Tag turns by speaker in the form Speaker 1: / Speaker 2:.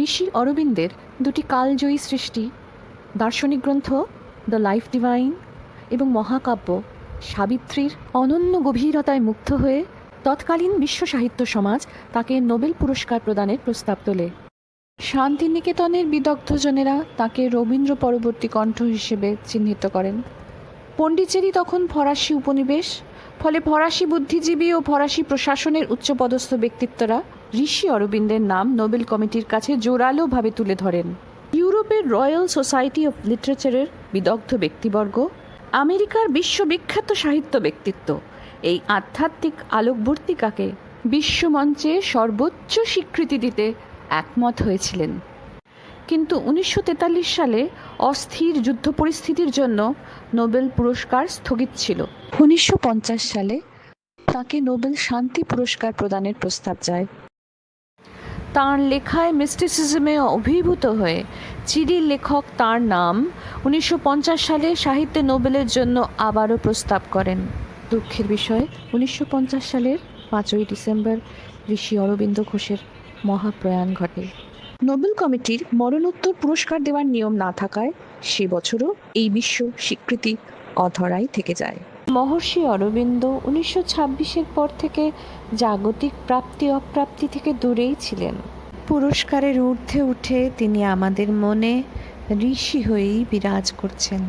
Speaker 1: ঋষি অরবিন্দের দুটি কালজয়ী সৃষ্টি, দার্শনিক গ্রন্থ দ্য লাইফ ডিভাইন এবং মহাকাব্য সাবিত্রীর অনন্য গভীরতায় মুগ্ধ হয়ে তৎকালীন বিশ্ব সাহিত্য সমাজ তাকে নোবেল পুরস্কার প্রদানের প্রস্তাব তোলে। শান্তিনিকেতনের বিদগ্ধজনেরা তাকে রবীন্দ্র পরবর্তী কণ্ঠ হিসেবে চিহ্নিত করেন। পণ্ডিচেরি তখন ফরাসি উপনিবেশ, ফলে ফরাসি বুদ্ধিজীবী ও ফরাসি প্রশাসনের উচ্চপদস্থ ব্যক্তিত্বরা ঋষি অরবিন্দের নাম নোবেল কমিটির কাছে জোরালোভাবে তুলে ধরেন। ইউরোপের রয়্যাল সোসাইটি অফ লিটারেচারের বিদগ্ধ ব্যক্তিবর্গ, আমেরিকার বিশ্ববিখ্যাত সাহিত্য ব্যক্তিত্ব এই আধ্যাত্মিক আলোকবর্তিকাকে বিশ্বমঞ্চে সর্বোচ্চ স্বীকৃতি দিতে একমত হয়েছিলেন। কিন্তু 1943 সালে অস্থির যুদ্ধ পরিস্থিতির জন্য নোবেল পুরস্কার স্থগিত ছিল। 1950 সালে তাকে নোবেল শান্তি পুরস্কার প্রদানের প্রস্তাব যায়। তাঁর লেখায় মিস্টিসিজমে অভিভূত হয়ে চিলি লেখক তাঁর নাম 1950 সালে সাহিত্যে নোবেলের জন্য আবারও প্রস্তাব করেন। দুঃখের বিষয় 1950 সালের 5ই ডিসেম্বর ঋষি অরবিন্দ ঘোষের মহাপ্রয়াণ ঘটে। নোবেল কমিটির মরণোত্তর পুরস্কার দেওয়ার নিয়ম না থাকায় সে বছরও এই বিশ্ব স্বীকৃতি অধরাই থেকে যায়। মহর্ষি অরবিন্দ 1926-এর পর থেকে জাগতিক প্রাপ্তি অপ্রাপ্তি থেকে দূরেই ছিলেন। পুরস্কারের ঊর্ধ্বে উঠে তিনি আমাদের মনে ঋষি হয়েই বিরাজ করছেন।